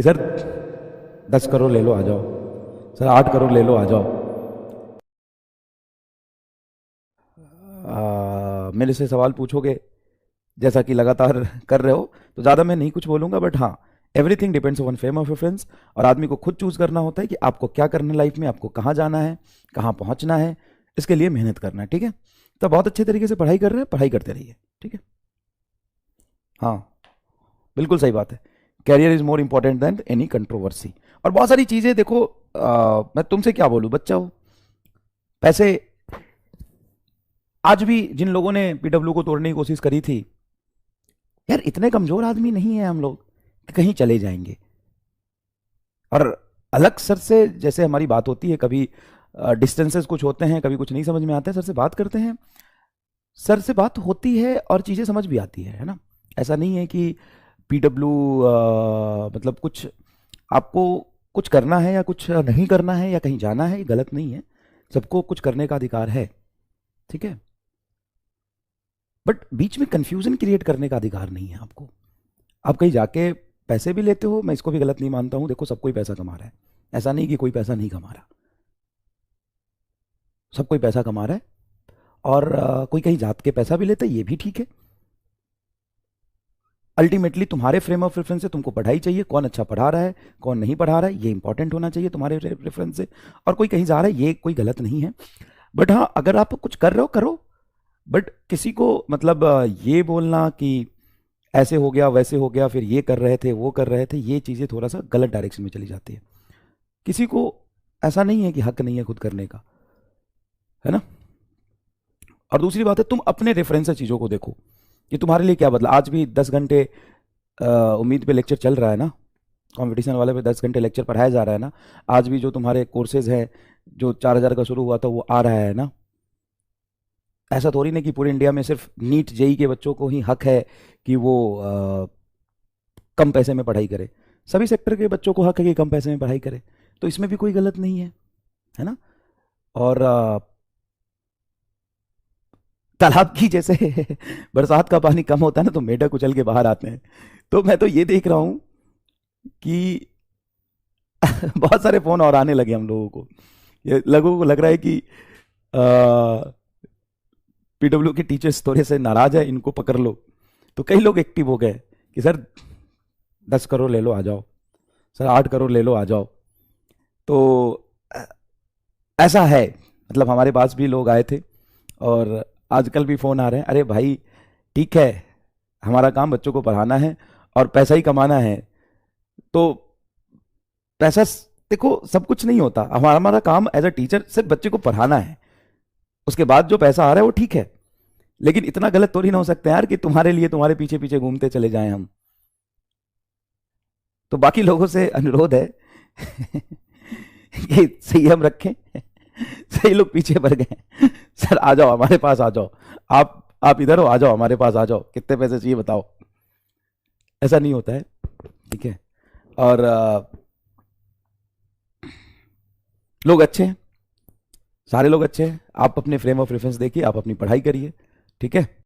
कि सर 10 करोड़ ले लो आ जाओ, सर 8 करोड़ ले लो आ जाओ। मेरे से सवाल पूछोगे जैसा कि लगातार कर रहे हो, तो ज़्यादा मैं नहीं कुछ बोलूँगा, बट हाँ, everything depends on fame of reference. और आदमी को खुद चूज करना होता है कि आपको क्या करना है लाइफ में, आपको कहाँ जाना है, कहाँ पहुँचना है, इसके लिए मेहनत करना है। ठीक है, तो बहुत अच्छे तरीके से पढ़ाई कर रहे हैं, पढ़ाई करते रहिए। ठीक है, हाँ, बिल्कुल सही बात है। Career is more important than any controversy. और बहुत सारी चीज़ें देखो, मैं तुमसे क्या बोलूँ, बच्चा हो, पैसे, आज भी जिन लोगों ने पीडब्ल्यू को तोड़ने की कोशिश करी थी, यार इतने कमजोर आदमी नहीं है हम लोग कि कहीं चले जाएंगे। और अलग सर से जैसे हमारी बात होती है, कभी डिस्टेंसेस कुछ होते हैं, कभी कुछ नहीं समझ में आता है, सर से बात करते हैं, सर से बात होती है और चीज़ें समझ भी आती है ना। ऐसा नहीं है कि पीडब्ल्यू मतलब कुछ आपको कुछ करना है या कुछ नहीं करना है या कहीं जाना है, ये गलत नहीं है। सबको कुछ करने का अधिकार है, ठीक है, बट बीच में कंफ्यूजन क्रिएट करने का अधिकार नहीं है आपको। आप कहीं जाके पैसे भी लेते हो, मैं इसको भी गलत नहीं मानता हूं। देखो, सब कोई पैसा कमा रहा है, ऐसा नहीं कि कोई पैसा नहीं कमा रहा, सब कोई पैसा कमा रहा है। और कोई कहीं जात के पैसा भी लेता है, ये भी ठीक है। अल्टीमेटली तुम्हारे फ्रेम ऑफ रेफरेंस से तुमको पढ़ाई चाहिए, कौन अच्छा पढ़ा रहा है, कौन नहीं पढ़ा रहा है, ये इंपॉर्टेंट होना चाहिए तुम्हारे रेफरेंस से। और कोई कहीं जा रहा है, ये कोई गलत नहीं है। बट हाँ, अगर आप कुछ कर रहे हो करो, बट किसी को मतलब ये बोलना कि ऐसे हो गया वैसे हो गया, फिर ये कर रहे थे वो कर रहे थे, ये चीज़ें थोड़ा सा गलत डायरेक्शन में चली जाती है। किसी को ऐसा नहीं है कि हक नहीं है खुद करने का, है ना। और दूसरी बात है, तुम अपने रेफरेंस से चीज़ों को देखो कि तुम्हारे लिए क्या बदला। आज भी 10 घंटे उम्मीद पे लेक्चर चल रहा है ना, कंपटीशन वाले पे 10 घंटे लेक्चर पढ़ाया जा रहा है ना। आज भी जो तुम्हारे कोर्सेज हैं, जो 4,000 का शुरू हुआ था, वो आ रहा है ना। ऐसा थोड़ी ना कि पूरे इंडिया में सिर्फ नीट जेई के बच्चों को ही हक है कि वो कम पैसे में पढ़ाई करे। सभी सेक्टर के बच्चों को हक है कि कम पैसे में पढ़ाई करे, तो इसमें भी कोई गलत नहीं है ना। और तालाब की जैसे बरसात का पानी कम होता है ना, तो मेढक उछल के बाहर आते हैं। तो मैं तो ये देख रहा हूँ कि बहुत सारे फोन और आने लगे हम लोगों को। ये लोगों को लग रहा है कि पीडब्ल्यू के टीचर्स थोड़े से नाराज है, इनको पकड़ लो। तो कई लोग एक्टिव हो गए कि सर 10 करोड़ ले लो आ जाओ, सर 8 करोड़ ले लो आ जाओ। तो ऐसा है, मतलब हमारे पास भी लोग आए थे, और आजकल भी फ़ोन आ रहे हैं, अरे भाई ठीक है, हमारा काम बच्चों को पढ़ाना है और पैसा ही कमाना है। तो पैसा देखो सब कुछ नहीं होता। हमारा हमारा काम एज अ टीचर सिर्फ बच्चे को पढ़ाना है, उसके बाद जो पैसा आ रहा है वो ठीक है। लेकिन इतना गलत तो नहीं हो सकता यार कि तुम्हारे लिए तुम्हारे पीछे पीछे घूमते चले जाएं हम। तो बाकी लोगों से अनुरोध है कि संयम रखें। सही लोग पीछे पड़ गए, सर आ जाओ हमारे पास आ जाओ, आप इधर हो, आ जाओ हमारे पास आ जाओ, कितने पैसे चाहिए बताओ। ऐसा नहीं होता है, ठीक है। और लोग अच्छे हैं, सारे लोग अच्छे हैं। आप अपने फ्रेम ऑफ रेफरेंस देखिए, आप अपनी पढ़ाई करिए, ठीक है।